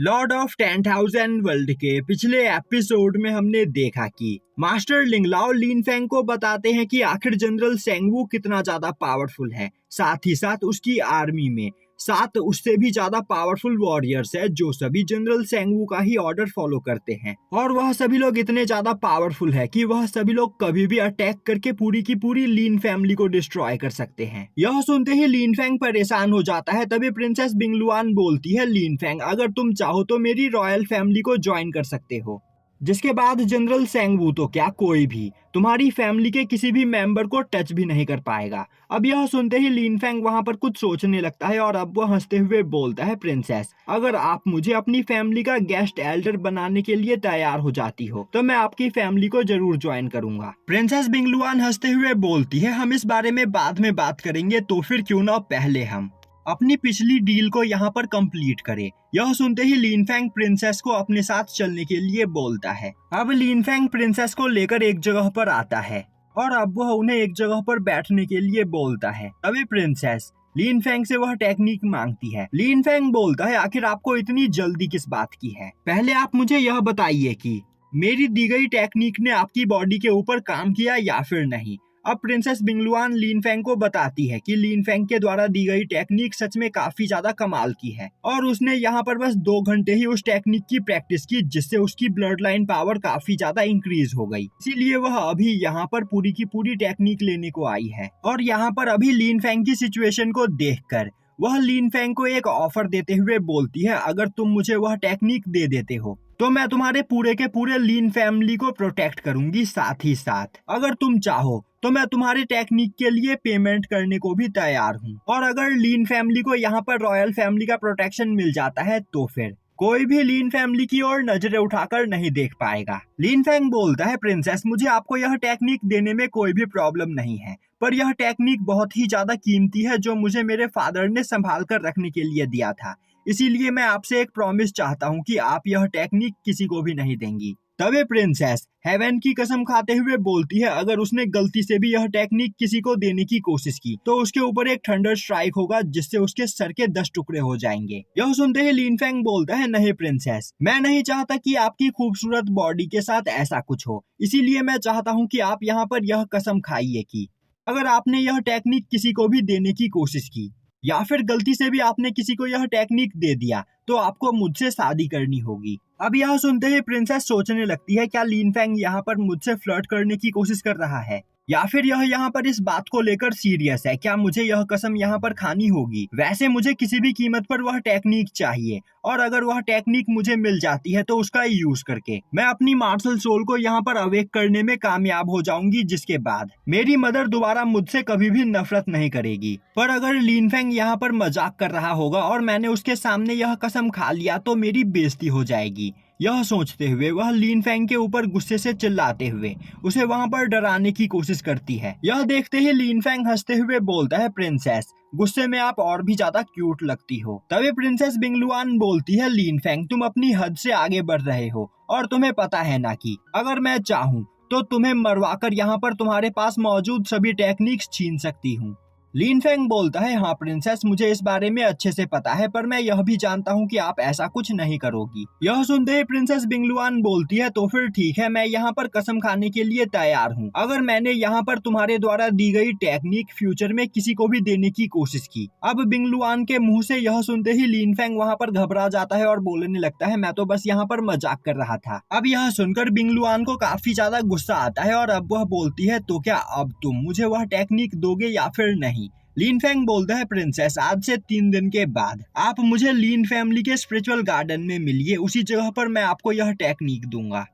Lord of 10,000 world के पिछले episode में हमने देखा कि मास्टर लिंगलाओ लिन फेंग को बताते हैं कि आखिर जनरल सेंगवू कितना ज्यादा पावरफुल है। साथ ही साथ उसकी आर्मी में 7 उससे भी ज्यादा पावरफुल वॉरियर्स है जो सभी जनरल सेंगवू का ही ऑर्डर फॉलो करते हैं, और वह सभी लोग इतने ज्यादा पावरफुल है कि वह सभी लोग कभी भी अटैक करके पूरी की पूरी लिन फैमिली को डिस्ट्रॉय कर सकते हैं। यह सुनते ही लिन फेंग परेशान हो जाता है। तभी प्रिंसेस बिंगलुआन बोलती है, लिन फेंग अगर तुम चाहो तो मेरी रॉयल फैमिली को ज्वाइन कर सकते हो। जिसके बाद जनरल सेंगवू तो क्या, कोई भी तुम्हारी फैमिली के किसी भी मेंबर को टच भी नहीं कर पाएगा। अब यह सुनते ही लिन फेंग वहां पर कुछ सोचने लगता है और अब वह हंसते हुए बोलता है, प्रिंसेस अगर आप मुझे अपनी फैमिली का गेस्ट एल्डर बनाने के लिए तैयार हो जाती हो तो मैं आपकी फैमिली को जरूर ज्वाइन करूंगा। प्रिंसेस बिंगलुआन हंसते हुए बोलती है, हम इस बारे में बाद में बात करेंगे, तो फिर क्यों ना पहले हम अपनी पिछली डील को यहाँ पर कंप्लीट करे। यह सुनते ही लिन फेंग प्रिंसेस को अपने साथ चलने के लिए बोलता है। अब लिन फेंग प्रिंसेस को लेकर एक जगह पर आता है और अब वह उन्हें एक जगह पर बैठने के लिए बोलता है। तभी प्रिंसेस लिन फेंग से वह टेक्निक मांगती है। लिन फेंग बोलता है, आखिर आपको इतनी जल्दी किस बात की है, पहले आप मुझे यह बताइए कि मेरी दी गई टेक्निक ने आपकी बॉडी के ऊपर काम किया या फिर नहीं। अब प्रिंसेस बिंगलुआन लिन फेंग को बताती है कि लिन फेंग के द्वारा दी गई टेक्निक सच में काफी ज्यादा कमाल की है और उसने यहाँ पर बस 2 घंटे ही उस टेक्निक की प्रैक्टिस की, जिससे उसकी ब्लड लाइन पावर काफी ज्यादा इंक्रीज हो गई। इसीलिए वह अभी यहाँ पर पूरी की पूरी टेक्निक लेने को आई है। और यहाँ पर अभी लिन फेंग की सिचुएशन को देखकर वह लिन फेंग को एक ऑफर देते हुए बोलती है, अगर तुम मुझे वह टेक्निक दे देते हो तो मैं तुम्हारे पूरे के पूरे लिन फैमिली को प्रोटेक्ट करूंगी। साथ ही साथ अगर तुम चाहो तो मैं तुम्हारी टेक्निक के लिए पेमेंट करने को भी तैयार हूँ। और अगर लिन फैमिली को यहाँ पर रॉयल फैमिली का प्रोटेक्शन मिल जाता है तो फिर कोई भी लिन फैमिली की ओर नजरें उठाकर नहीं देख पाएगा। लिन फेंग बोलता है, प्रिंसेस मुझे आपको यह टेक्निक देने में कोई भी प्रॉब्लम नहीं है, पर यह टेक्निक बहुत ही ज्यादा कीमती है जो मुझे मेरे फादर ने संभाल कर रखने के लिए दिया था। इसीलिए मैं आपसे एक प्रॉमिस चाहता हूँ कि आप यह टेक्निक किसी को भी नहीं देंगी। तभी प्रिंसेस हेवन की कसम खाते हुए बोलती है, अगर उसने गलती से भी यह टेक्निक किसी को देने की कोशिश की तो उसके ऊपर एक थंडर स्ट्राइक होगा जिससे उसके सर के 10 टुकड़े हो जाएंगे। यह सुनते ही लिन फेंग बोलता है, नहीं प्रिंसेस, मैं नहीं चाहता कि आपकी खूबसूरत बॉडी के साथ ऐसा कुछ हो, इसीलिए मैं चाहता हूँ कि आप यहाँ पर यह कसम खाइए कि अगर आपने यह टेक्निक किसी को भी देने की कोशिश की या फिर गलती से भी आपने किसी को यह टेक्निक दे दिया तो आपको मुझसे शादी करनी होगी। अब यह सुनते ही प्रिंसेस सोचने लगती है, क्या लिन फेंग यहाँ पर मुझसे फ्लर्ट करने की कोशिश कर रहा है या फिर यह यहाँ पर इस बात को लेकर सीरियस है, क्या मुझे यह कसम यहाँ पर खानी होगी। वैसे मुझे किसी भी कीमत पर वह टेक्निक चाहिए और अगर वह टेक्निक मुझे मिल जाती है तो उसका यूज करके मैं अपनी मार्शल सोल को यहाँ पर अवेक करने में कामयाब हो जाऊंगी, जिसके बाद मेरी मदर दोबारा मुझसे कभी भी नफरत नहीं करेगी। पर अगर लिन फेंग यहाँ पर मजाक कर रहा होगा और मैंने उसके सामने यह कसम खा लिया तो मेरी बेइज्जती हो जाएगी। यह सोचते हुए वह लिन फेंग के ऊपर गुस्से से चिल्लाते हुए उसे वहां पर डराने की कोशिश करती है। यह देखते ही लिन फेंग हंसते हुए बोलता है, प्रिंसेस गुस्से में आप और भी ज्यादा क्यूट लगती हो। तभी प्रिंसेस बिंगलुआन बोलती है, लिन फेंग तुम अपनी हद से आगे बढ़ रहे हो और तुम्हें पता है ना कि अगर मैं चाहूँ तो तुम्हें मरवाकर यहाँ पर तुम्हारे पास मौजूद सभी टेक्निक्स छीन सकती हूँ। लिन फेंग बोलता है, हाँ प्रिंसेस मुझे इस बारे में अच्छे से पता है, पर मैं यह भी जानता हूँ कि आप ऐसा कुछ नहीं करोगी। यह सुनते ही प्रिंसेस बिंगलुआन बोलती है, तो फिर ठीक है, मैं यहाँ पर कसम खाने के लिए तैयार हूँ। अगर मैंने यहाँ पर तुम्हारे द्वारा दी गई टेक्निक फ्यूचर में किसी को भी देने की कोशिश की। अब बिंगलुआन के मुंह से यह सुनते ही लिन फेंग वहाँ पर घबरा जाता है और बोलने लगता है, मैं तो बस यहाँ पर मजाक कर रहा था। अब यह सुनकर बिंगलुआन को काफी ज्यादा गुस्सा आता है और अब वह बोलती है, तो क्या अब तुम मुझे वह टेक्निक दोगे या फिर नहीं। लिन फेंग बोलता है, प्रिंसेस आज से 3 दिन के बाद आप मुझे लिन फैमिली के स्पिरिचुअल गार्डन में मिलिए, उसी जगह पर मैं आपको यह टेक्निक दूंगा।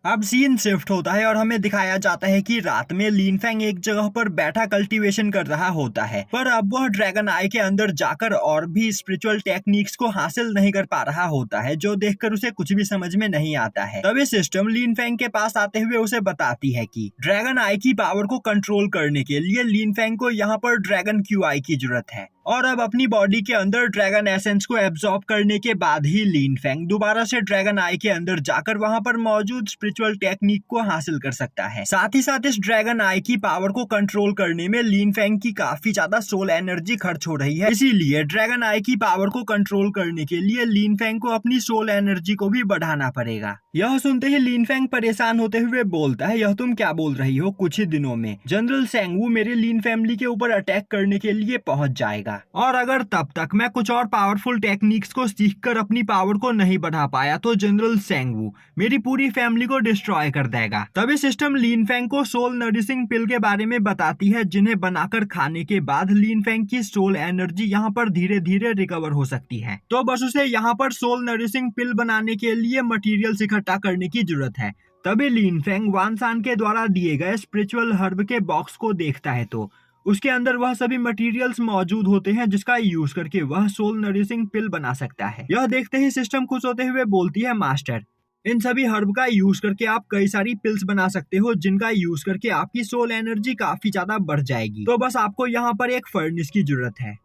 अब सीन शिफ्ट होता है और हमें दिखाया जाता है कि रात में लिन फेंग एक जगह पर बैठा कल्टीवेशन कर रहा होता है, पर अब वह ड्रैगन आई के अंदर जाकर और भी स्पिरिचुअल टेक्निक्स को हासिल नहीं कर पा रहा होता है, जो देखकर उसे कुछ भी समझ में नहीं आता है। तभी सिस्टम लिन फेंग के पास आते हुए उसे बताती है कि ड्रैगन आई की पावर को कंट्रोल करने के लिए लिन फेंग को यहाँ पर ड्रैगन क्यू आई की जरूरत है। और अब अपनी बॉडी के अंदर ड्रैगन एसेंस को एब्जॉर्ब करने के बाद ही लीन फैंग दोबारा से ड्रैगन आई के अंदर जाकर वहां पर मौजूद स्पिरिचुअल टेक्निक को हासिल कर सकता है। साथ ही साथ इस ड्रैगन आई की पावर को कंट्रोल करने में लीन फैंग की काफी ज्यादा सोल एनर्जी खर्च हो रही है, इसीलिए ड्रैगन आई की पावर को कंट्रोल करने के लिए लीन फैंग को अपनी सोल एनर्जी को भी बढ़ाना पड़ेगा। यह सुनते ही लीन फैंग परेशान होते हुए बोलता है, यह तुम क्या बोल रही हो? कुछ ही दिनों में जनरल सेंगवू मेरे लीन फैमिली के ऊपर अटैक करने के लिए पहुंच जाएगा, और अगर तब तक मैं कुछ और पावरफुल टेक्निक्स को सीखकर अपनी पावर को नहीं बढ़ा पाया तो जनरल सेंगवू मेरी पूरी फैमिली को डिस्ट्रॉय कर देगा। तभी सिस्टम लीन फैंग को सोल नरिशिंग पिल के बारे में बताती है, जिन्हें बनाकर खाने के बाद लीन फैंग की सोल एनर्जी यहाँ पर धीरे धीरे रिकवर हो सकती है। तो बस उसे यहाँ पर सोल नरिशिंग पिल बनाने के लिए मटेरियल्स इकट्ठा करने की जरूरत है। तभी लीन फैंग वान सान के द्वारा दिए गए स्पिरिचुअल हर्ब के बॉक्स को देखता है तो उसके अंदर वह सभी मटेरियल्स मौजूद होते हैं जिसका यूज करके वह सोल नरिशिंग पिल बना सकता है। यह देखते ही सिस्टम खुश होते हुए बोलती है, मास्टर इन सभी हर्ब का यूज करके आप कई सारी पिल्स बना सकते हो, जिनका यूज करके आपकी सोल एनर्जी काफी ज्यादा बढ़ जाएगी। तो बस आपको यहाँ पर एक फर्नेस की जरूरत है।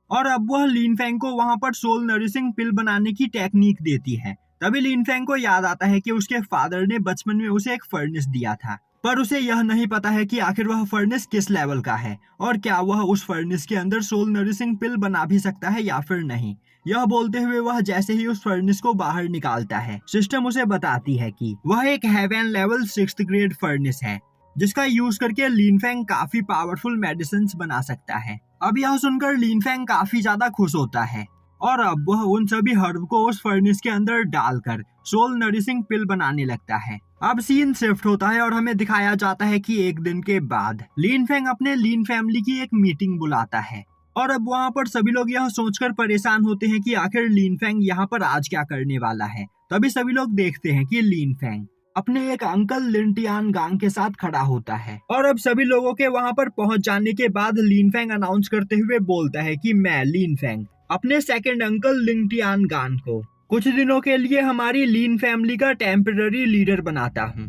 और अब वह लीन फैंग को वहाँ पर सोल नरिशिंग पिल बनाने की टेक्निक देती है। तभी लीन फैंग को याद आता है कि उसके फादर ने बचपन में उसे एक फर्नेस दिया था, पर उसे यह नहीं पता है कि आखिर वह फर्नेस किस लेवल का है और क्या वह उस फर्नेस के अंदर सोल नरिशिंग पिल बना भी सकता है या फिर नहीं। यह बोलते हुए वह जैसे ही उस फर्नेस को बाहर निकालता है, सिस्टम उसे बताती है कि वह एक haven level 6th grade furnace है, जिसका यूज करके लीन फैंग काफी पावरफुल मेडिसिन बना सकता है। अब यह सुनकर लीन फैंग काफी ज्यादा खुश होता है और अब वह उन सभी हर्ब को उस फर्नेस के अंदर डालकर सोल नरिशिंग पिल बनाने लगता है। अब सीन शिफ्ट होता है और हमें दिखाया जाता है कि एक दिन के बाद लीन फैंग अपने लीन फैमिली की एक मीटिंग बुलाता है, और अब वहाँ पर सभी लोग यह सोचकर परेशान होते हैं कि आखिर लीन फैंग यहाँ पर आज क्या करने वाला है। तभी सभी लोग देखते हैं कि लीन फैंग अपने एक अंकल लिंटियान गांग के साथ खड़ा होता है, और अब सभी लोगों के वहाँ पर पहुंच जाने के बाद लीन फैंग अनाउंस करते हुए बोलता है कि मैं लीन फैंग अपने सेकंड अंकल लिंटियान गांग को कुछ दिनों के लिए हमारी लीन फैमिली का टेम्पररी लीडर बनाता हूँ।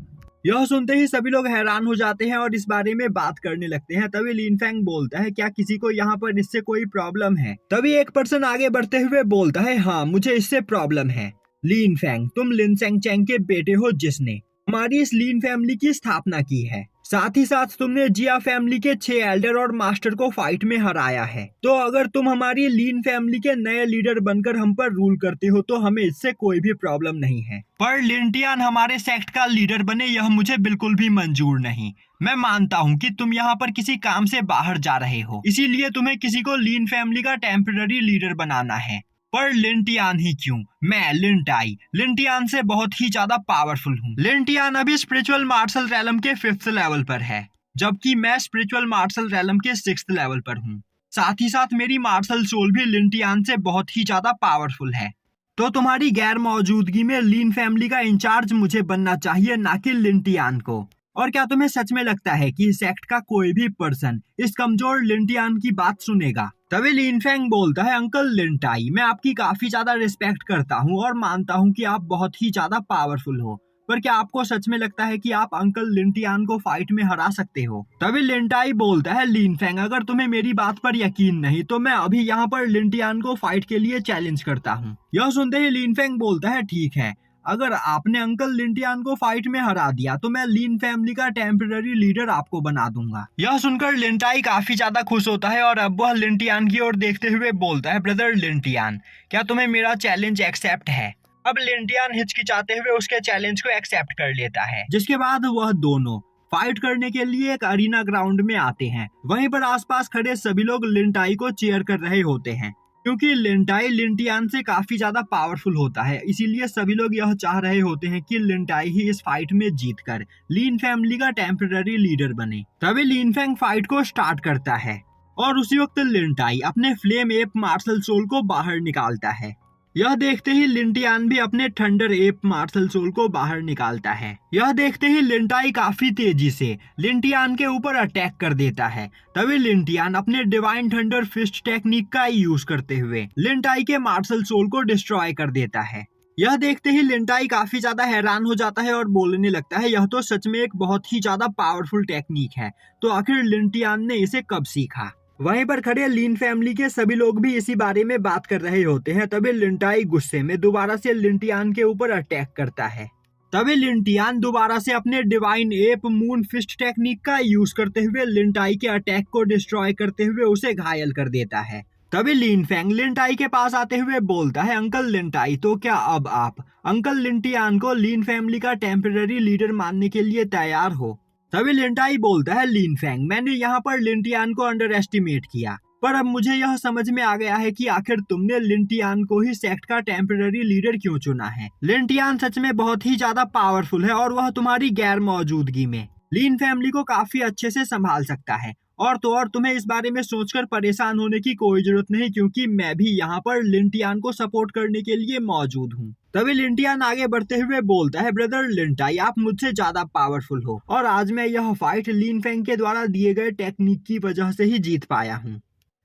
यह सुनते ही सभी लोग हैरान हो जाते हैं और इस बारे में बात करने लगते हैं। तभी लीन फैंग बोलता है, क्या किसी को यहाँ पर इससे कोई प्रॉब्लम है? तभी एक पर्सन आगे बढ़ते हुए बोलता है, हाँ मुझे इससे प्रॉब्लम है। लीन फैंग तुम लिन सेंग चैंग के बेटे हो जिसने हमारी इस लीन फैमिली की स्थापना की है, साथ ही साथ तुमने जिया फैमिली के 6 एल्डर और मास्टर को फाइट में हराया है। तो अगर तुम हमारी लीन फैमिली के नए लीडर बनकर हम पर रूल करते हो तो हमें इससे कोई भी प्रॉब्लम नहीं है, पर लिंटियान हमारे सेक्ट का लीडर बने यह मुझे बिल्कुल भी मंजूर नहीं। मैं मानता हूँ कि तुम यहाँ पर किसी काम से बाहर जा रहे हो, इसीलिए तुम्हें किसी को लीन फैमिली का टेम्पररी लीडर बनाना है, पर लिंटियान ही क्यों? मैं लिंटाई लिंटियान से बहुत ही ज्यादा पावरफुल हूँ। लिंटियान अभी स्पिरिचुअल मार्शल रैलम के 5th लेवल पर है, जबकि मैं स्पिरिचुअल मार्शल रैलम के 6th लेवल पर हूँ। साथ ही साथ मेरी मार्शल सोल भी लिंटियान से बहुत ही ज्यादा पावरफुल है। तो तुम्हारी गैर मौजूदगी में लीन फैमिली का इंचार्ज मुझे बनना चाहिए, ना कि लिंटियान को। और क्या तुम्हें सच में लगता है कि सेक्ट का कोई भी पर्सन इस कमजोर लिंटियान की बात सुनेगा? तभी लीन फैंग बोलता है, अंकल लिंटाई मैं आपकी काफी ज्यादा रिस्पेक्ट करता हूँ और मानता हूँ कि आप बहुत ही ज्यादा पावरफुल हो, पर क्या आपको सच में लगता है कि आप अंकल लिंटियान को फाइट में हरा सकते हो? तभी लिंटाई बोलता है, लीन फैंग अगर तुम्हें मेरी बात पर यकीन नहीं तो मैं अभी यहाँ पर लिंटियान को फाइट के लिए चैलेंज करता हूँ। यह सुनते ही लीन फैंग बोलता है, ठीक है, अगर आपने अंकल लिंटियान को फाइट में हरा दिया तो मैं लीन फैमिली का टेम्पररी लीडर आपको बना दूंगा। यह सुनकर लिंटाई काफी ज्यादा खुश होता है और अब वह लिंटियान की ओर देखते हुए बोलता है, ब्रदर लिंटियान क्या तुम्हें मेरा चैलेंज एक्सेप्ट है? अब लिंटियान हिचकिचाते हुए उसके चैलेंज को एक्सेप्ट कर लेता है, जिसके बाद वह दोनों फाइट करने के लिए एक अरीना ग्राउंड में आते हैं। वहीं पर आसपास खड़े सभी लोग लिंटाई को चीयर कर रहे होते हैं, क्योंकि लिंटाई लिंटियान से काफी ज्यादा पावरफुल होता है, इसीलिए सभी लोग यह चाह रहे होते हैं कि लिंटाई ही इस फाइट में जीतकर लीन फैमिली का टेम्पररी लीडर बने। तभी लीन फैंग फाइट को स्टार्ट करता है और उसी वक्त लिंटाई अपने फ्लेम एप मार्शल सोल को बाहर निकालता है। यह देखते ही लिंटियान भी अपने थंडर एप मार्शल सोल को बाहर निकालता है। यह देखते ही लिंटाई काफी तेजी से लिंटियान के ऊपर अटैक कर देता है। तभी लिंटियान अपने डिवाइन थंडर फिस्ट टेक्निक का यूज करते हुए लिंटाई के मार्शल सोल को डिस्ट्रॉय कर देता है। यह देखते ही लिंटाई काफी ज्यादा हैरान हो जाता है और बोलने लगता है, यह तो सच में एक बहुत ही ज्यादा पावरफुल टेक्निक है, तो आखिर लिंटियान ने इसे कब सीखा? वहीं पर खड़े लिन फैमिली के सभी लोग भी इसी बारे में बात कर रहे होते हैं। तभी लिंटाई गुस्से में दोबारा से लिंटियान के ऊपर अटैक करता है। तभी लिंटियान दोबारा से अपने divine ape moon fist technique का यूज करते हुए लिंटाई के अटैक को डिस्ट्रॉय करते हुए उसे घायल कर देता है। तभी लिन फेंग लिंटाई के पास आते हुए बोलता है, अंकल लिंटाई, तो क्या अब आप अंकल लिंटियान को लिन फैमिली का टेम्पररी लीडर मानने के लिए तैयार हो? तभी लिंटाई बोलता है, लिन फेंग, मैंने यहाँ पर लिंटियान को अंडर एस्टिमेट किया, पर अब मुझे यह समझ में आ गया है कि आखिर तुमने लिंटियान को ही सेक्ट का टेम्पररी लीडर क्यों चुना है। लिंटियान सच में बहुत ही ज्यादा पावरफुल है और वह तुम्हारी गैर मौजूदगी में लिन फैमिली को काफी अच्छे से संभाल सकता है। और तो और तुम्हें इस बारे में सोचकर परेशान होने की कोई जरूरत नहीं, क्योंकि मैं भी यहाँ पर लिंटियान को सपोर्ट करने के लिए मौजूद हूँ। तभी लिंटियान आगे बढ़ते हुए बोलता है, ब्रदर लिंटाई, आप मुझसे ज्यादा पावरफुल हो और आज मैं यह फाइट लिन फेंग के द्वारा दिए गए टेक्निक की वजह से ही जीत पाया हूँ।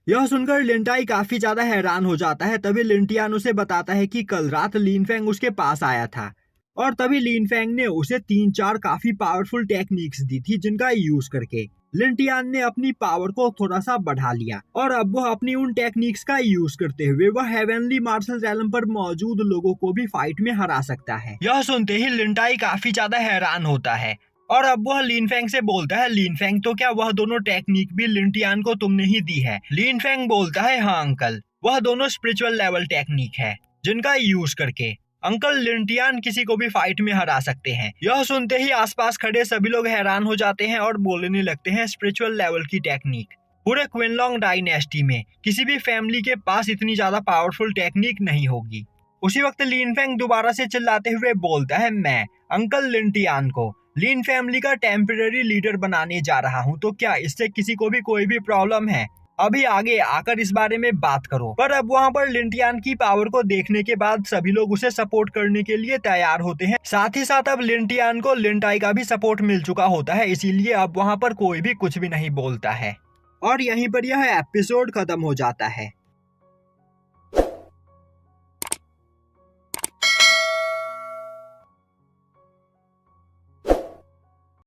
यह सुनकर लिंटाई काफी ज्यादा हैरान हो जाता है। तभी लिंटियान उसे बताता है कि कल रात लिन फेंग उसके पास आया था और तभी लिन फेंग ने उसे 3-4 काफी पावरफुल टेक्निक्स दी थी, जिनका यूज करके लिंटियान ने अपनी पावर को थोड़ा सा बढ़ा लिया और अब वह अपनी उन टेक्निक्स का यूज करते हुए वह हेवनली मार्शल रैलम पर मौजूद लोगों को भी फाइट में हरा सकता है। यह सुनते ही लिंटाई काफी ज्यादा हैरान होता है और अब वह लिन फेंग से बोलता है, लिन फेंग, तो क्या वह दोनों टेक्निक भी लिंटियान को तुमने ही दी है? लिन फेंग बोलता है, हाँ अंकल, वह दोनों स्पिरिचुअल लेवल टेक्निक है जिनका यूज करके अंकल लिंटियान किसी को भी फाइट में हरा सकते हैं। यह सुनते ही आसपास खड़े सभी लोग हैरान हो जाते हैं और बोलने लगते हैं, स्पिरिचुअल लेवल की टेक्निक पूरे क्विनलॉन्ग डायनेस्टी में किसी भी फैमिली के पास इतनी ज्यादा पावरफुल टेक्निक नहीं होगी। उसी वक्त लिन फेंग दोबारा से चिल्लाते हुए बोलता है, मैं अंकल लिंटियान को लिन फैमिली का टेम्पररी लीडर बनाने जा रहा हूँ, तो क्या इससे किसी को भी कोई भी प्रॉब्लम है? अभी आगे आकर इस बारे में बात करो। पर अब वहाँ पर लिंटियान की पावर को देखने के बाद सभी लोग उसे सपोर्ट करने के लिए तैयार होते हैं। साथ ही साथ अब लिंटियान को लिंटाई का भी सपोर्ट मिल चुका होता है, इसीलिए अब वहाँ पर कोई भी कुछ भी नहीं बोलता है और यहीं पर यह एपिसोड खत्म हो जाता है।